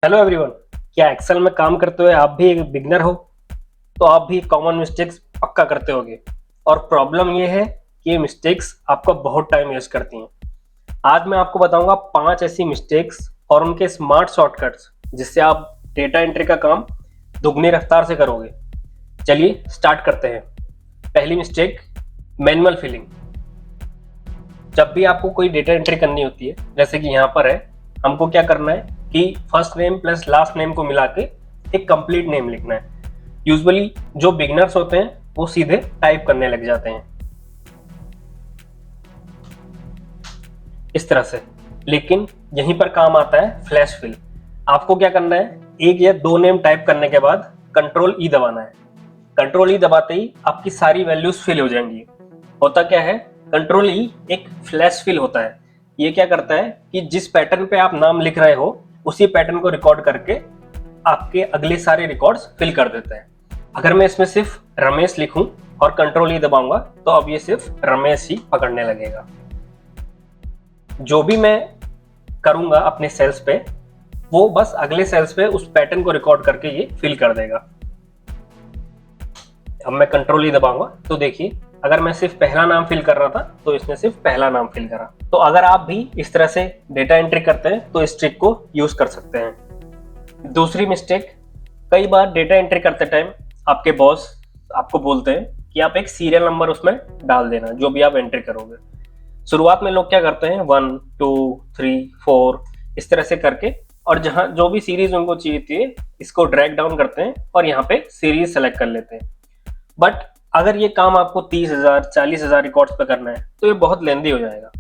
Hello everyone. क्या Excel में काम करते हुए आप भी एक बिगनर हो? तो आप भी कॉमन मिस्टेक्स पक्का करते होगे और प्रॉब्लम ये है कि ये मिस्टेक्स आपको बहुत टाइम वेस्ट करती हैं। आज मैं आपको बताऊंगा 5 ऐसी मिस्टेक्स और उनके स्मार्ट शॉर्टकट्स जिससे आप डेटा एंट्री का काम दुगनी रफ्तार से करोगे। चलिए स्टार्ट करते हैं। पहली मिस्टेक, मैनुअल फिलिंग। जब भी आपको कोई डेटा एंट्री करनी होती है, जैसे कि यहाँ पर है, हमको क्या करना है कि first name plus last name को मिला के एक कंप्लीट नेम लिखना है। यूजुअली जो बिगनर्स होते हैं वो सीधे टाइप करने लग जाते हैं इस तरह से, लेकिन यहीं पर काम आता है फ्लैश फिल। आपको क्या करना है, एक या दो नेम टाइप करने के बाद कंट्रोल ई दबाना है। कंट्रोल ई दबाते ही आपकी सारी वैल्यूज फिल हो जाएंगी। होता क्या है, कंट्रोल ई एक फ्लैश फिल होता है। ये क्या करता है कि जिस पैटर्न पे आप नाम लिख रहे हो उसी पैटर्न को रिकॉर्ड करके आपके अगले सारे रिकॉर्ड्स फिल कर देता है। अगर मैं इसमें सिर्फ रमेश लिखूं और कंट्रोल ई दबाऊंगा तो अब ये सिर्फ रमेश ही पकड़ने लगेगा। जो भी मैं करूंगा अपने सेल्स पे वो बस अगले सेल्स पे उस पैटर्न को रिकॉर्ड करके ये फिल कर देगा। अब मैं कंट्रोल ई दबाऊंगा तो देखिए, अगर मैं सिर्फ पहला नाम फिल कर रहा था तो इसने सिर्फ पहला नाम फिल करा। तो अगर आप भी इस तरह से डेटा एंट्री करते हैं तो इस ट्रिक को यूज कर सकते हैं। दूसरी मिस्टेक, कई बार डेटा एंट्री करते टाइम आपके बॉस आपको बोलते हैं कि आप एक सीरियल नंबर उसमें डाल देना जो भी आप एंट्री करोगे। शुरुआत में लोग क्या करते हैं 1 2 3 4 इस तरह से करके, और जहां जो भी सीरीज उनको चाहिए थी इसको ड्रैग डाउन करते हैं और यहाँ पे सीरीज सेलेक्ट कर लेते हैं। बट अगर ये काम आपको 30,000 40,000 रिकॉर्ड्स पे करना है तो ये बहुत लेंदी हो जाएगा।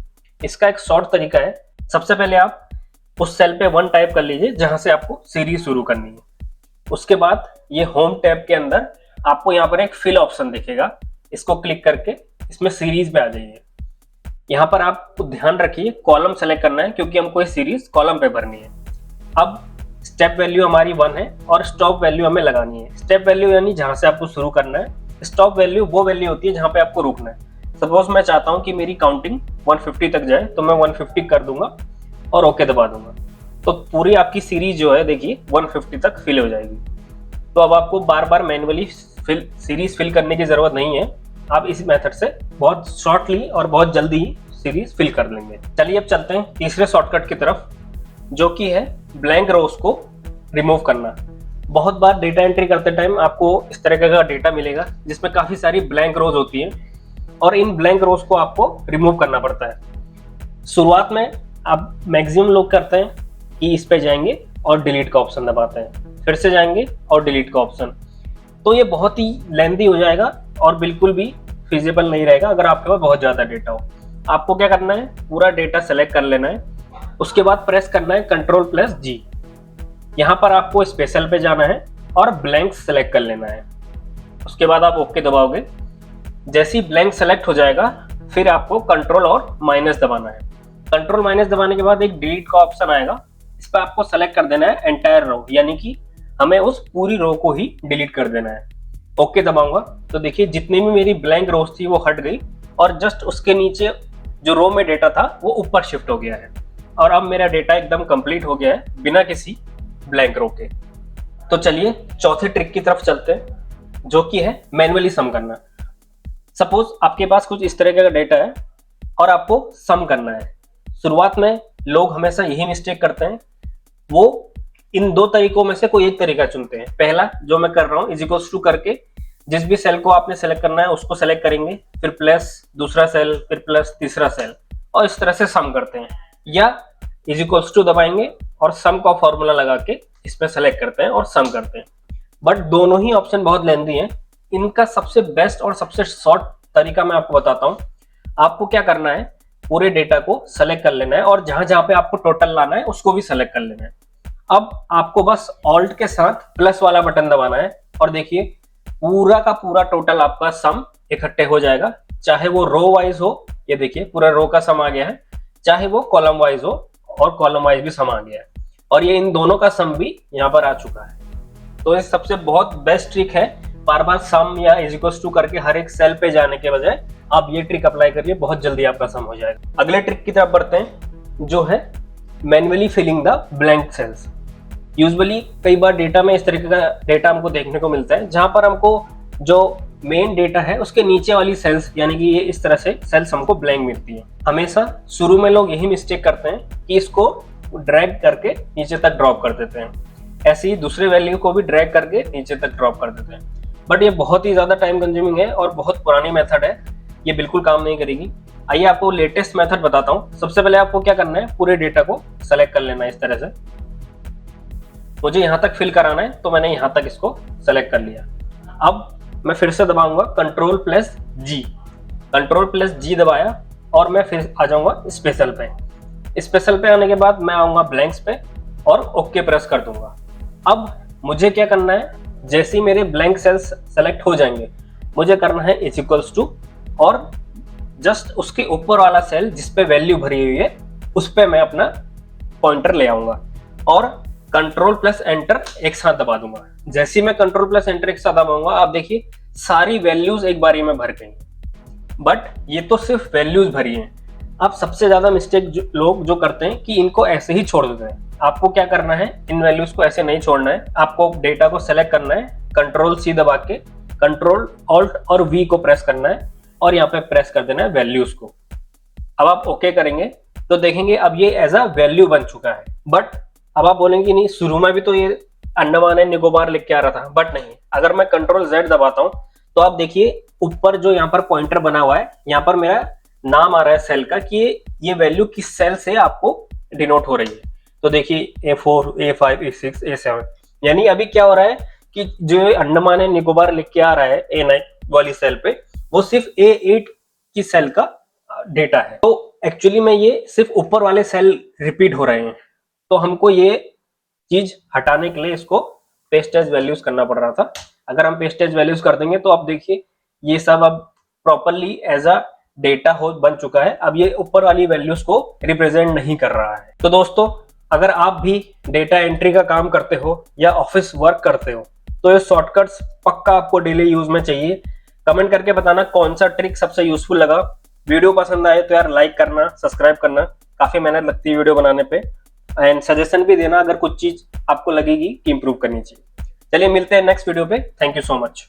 इसका एक शॉर्ट तरीका है, सबसे पहले आप उस सेल पे 1 टाइप कर लीजिए जहां से आपको सीरीज शुरू करनी है। उसके बाद ये होम टैब के अंदर आपको यहाँ पर एक फिल ऑप्शन दिखेगा, इसको क्लिक करके इसमें सीरीज पे आ जाइए। यहाँ पर आपको ध्यान रखिए कॉलम सेलेक्ट करना है क्योंकि हमको ये सीरीज कॉलम पे भरनी है। अब स्टेप वैल्यू हमारी 1 है और स्टॉप वैल्यू हमें लगानी है। स्टेप वैल्यू यानी जहां से आपको शुरू करना है, स्टॉप वैल्यू वो वैल्यू होती है जहां पे आपको रुकना है। सपोज मैं चाहता हूं कि मेरी काउंटिंग 150 तक जाए तो मैं 150 कर दूंगा और ओके दबा दूंगा, तो पूरी आपकी सीरीज जो है देखिए 150 तक फिल हो जाएगी। तो अब आपको बार बार मैन्युअली सीरीज फिल करने की जरूरत नहीं है, आप इस मेथड से बहुत शॉर्टली और बहुत जल्दी ही सीरीज फिल कर लेंगे। चलिए अब चलते हैं तीसरे शॉर्टकट की तरफ, जो कि है ब्लैंक रोज को रिमूव करना। बहुत बार डेटा एंट्री करते टाइम आपको इस तरह का डेटा मिलेगा जिसमें काफी सारी ब्लैंक रोज होती हैं और इन ब्लैंक रोज को आपको रिमूव करना पड़ता है। शुरुआत में आप मैक्सिमम लोग करते हैं कि इस पे जाएंगे और डिलीट का ऑप्शन दबाते हैं, फिर से जाएंगे और डिलीट का ऑप्शन। तो ये बहुत ही लेंदी हो जाएगा और बिल्कुल भी फिजिबल नहीं रहेगा अगर आपके पास बहुत ज्यादा डेटा हो। आपको क्या करना है, पूरा डेटा सेलेक्ट कर लेना है, उसके बाद प्रेस करना है कंट्रोल प्लस जी। यहाँ पर आपको स्पेशल पे जाना है और ब्लैंक सेलेक्ट कर लेना है। उसके बाद आप ओके दबाओगे। जैसे ही ब्लैंक सेलेक्ट हो जाएगा फिर आपको कंट्रोल और माइनस दबाना है। कंट्रोल माइनस दबाने के बाद एक डिलीट का ऑप्शन आएगा, इस पर आपको सेलेक्ट कर देना है एंटायर रो, यानी कि हमें उस पूरी रो को ही डिलीट कर देना है। ओके दबाऊंगा तो देखिए जितनी भी मेरी ब्लैंक रोज थी वो हट गई और जस्ट उसके नीचे जो रो में डेटा था वो ऊपर शिफ्ट हो गया है और अब मेरा डेटा एकदम कंप्लीट हो गया है बिना किसी ब्लैंक रो के। तो चलिए चौथे ट्रिक की तरफ चलते हैं, जो कि है मैन्युअली सम करना। सपोज आपके पास कुछ इस तरह का डेटा है और आपको सम करना है। शुरुआत में लोग हमेशा यही मिस्टेक करते हैं, वो इन दो तरीकों में से कोई एक तरीका चुनते हैं। पहला जो मैं कर रहा हूँ इज इक्वल्स टू करके जिस भी सेल को आपने सेलेक्ट करना है उसको सेलेक्ट करेंगे, फिर प्लस दूसरा सेल, फिर प्लस तीसरा सेल, और इस तरह से सम करते हैं। या इज इक्वल्स टू दबाएंगे और सम का फॉर्मूला लगा के इसमें सेलेक्ट करते हैं और सम करते हैं। बट दोनों ही ऑप्शन बहुत लेंदी हैं। इनका सबसे बेस्ट और सबसे शॉर्ट तरीका मैं आपको बताता हूँ। आपको क्या करना है, पूरे डेटा को सेलेक्ट कर लेना है और जहां जहां पे आपको टोटल लाना है उसको भी सेलेक्ट कर लेना है। अब आपको बस ऑल्ट के साथ प्लस वाला बटन दबाना है और देखिए पूरा का पूरा टोटल आपका सम इकट्ठे हो जाएगा, चाहे वो रो वाइज हो, ये देखिए पूरा रो का सम आ गया है, चाहे वो कॉलम वाइज हो और कॉलम वाइज भी सम आ गया है, और ये इन दोनों का सम भी यहाँ पर आ चुका है। तो ये सबसे बहुत बेस्ट ट्रिक है, बार बार सम या इज इक्वल्स टू करके हर एक सेल पे जाने के बजाय आप ये ट्रिक अप्लाई करिए, बहुत जल्दी आपका सम हो जाएगा। अगले ट्रिक की तरफ बढ़ते हैं, जो है manually filling the blank cells. Usually कई बार डेटा में इस तरीके का डेटा हमको देखने को मिलता है जहां पर हमको जो मेन डेटा है उसके नीचे वाली सेल्स यानी कि ये इस तरह से सेल्स हमको ब्लैंक मिलती है। हमेशा शुरू में लोग यही मिस्टेक करते हैं कि इसको ड्रैग करके नीचे तक ड्रॉप कर देते हैं, ऐसे ही दूसरे वैल्यू को भी ड्रैग करके नीचे तक ड्रॉप कर देते हैं। बट ये बहुत ही ज्यादा टाइम कंज्यूमिंग है और बहुत पुरानी मेथड है, ये बिल्कुल काम नहीं करेगी। आइए आपको लेटेस्ट मेथड बताता हूँ। सबसे पहले आपको क्या करना है, पूरे डेटा को सेलेक्ट कर लेना है। इस तरह से मुझे यहाँ तक फिल कराना है तो मैंने यहाँ तक इसको सेलेक्ट कर लिया। अब मैं फिर से दबाऊंगा Ctrl+G, Ctrl+G दबाया और मैं फिर आ जाऊंगा स्पेशल पे। स्पेशल पे आने के बाद मैं आऊंगा ब्लैंक्स पे और ओके प्रेस कर दूंगा। अब मुझे क्या करना है, जैसे ही मेरे ब्लैंक सेल्स सेलेक्ट हो जाएंगे मुझे करना है = और जस्ट उसके ऊपर वाला सेल जिसपे वैल्यू भरी हुई है उस पे मैं अपना पॉइंटर ले आऊंगा और Ctrl+Enter एक साथ दबा दूंगा। जैसे ही मैं Ctrl+Enter एक साथ दबाऊंगा आप देखिए सारी वैल्यूज एक बारी में भर गई। बट ये तो सिर्फ वैल्यूज भरी हैं। आप सबसे ज्यादा मिस्टेक लोग जो करते हैं कि इनको ऐसे ही छोड़ देते हैं। आपको क्या करना है, इन वैल्यूज को ऐसे नहीं छोड़ना है। आपको डेटा को सेलेक्ट करना है, Ctrl+C दबा के Ctrl+Alt और V को प्रेस करना है और यहाँ पे प्रेस कर देना है वैल्यूज को। अब आप ओके करेंगे तो देखेंगे अब ये एज अ वैल्यू बन चुका है। बट अब आप बोलेंगे नहीं, शुरू में भी तो ये अंडमान एंड निकोबार लिख के आ रहा था। बट नहीं, अगर मैं Ctrl+Z दबाता हूं तो आप देखिए ऊपर जो यहाँ पर पॉइंटर बना हुआ है, यहाँ पर मेरा नाम आ रहा है सेल का कि ये वैल्यू किस सेल से आपको डिनोट हो रही है। तो देखिए A4, A5, A6, A7, यानी अभी क्या हो रहा है कि जो अंडमान एंड निकोबार लिख के आ रहा है A9 वाली सेल पे, वो सिर्फ A8 की सेल का डेटा है। तो एक्चुअली में ये सिर्फ ऊपर वाले सेल रिपीट हो रहे हैं। तो हमको ये चीज हटाने के लिए इसको पेस्ट एज वैल्यूज करना पड़ रहा था। अगर हम पेस्ट एज वैल्यूज कर देंगे तो आप देखिए ये सब अब प्रॉपरली एज अ डेटा हो बन चुका है। अब ये ऊपर वाली वैल्यूज को रिप्रेजेंट नहीं कर रहा है। तो दोस्तों, अगर आप भी डेटा एंट्री का काम करते हो या ऑफिस वर्क करते हो तो ये शॉर्टकट्स पक्का आपको डेली यूज में चाहिए। कमेंट करके बताना कौन सा ट्रिक सबसे यूजफुल लगा। वीडियो पसंद आए तो यार लाइक करना, सब्सक्राइब करना, काफी मेहनत लगती है वीडियो बनाने पे। एंड सजेशन भी देना अगर कुछ चीज आपको लगेगी कि इंप्रूव करनी चाहिए। चलिए मिलते हैं नेक्स्ट वीडियो पे। Thank you so much.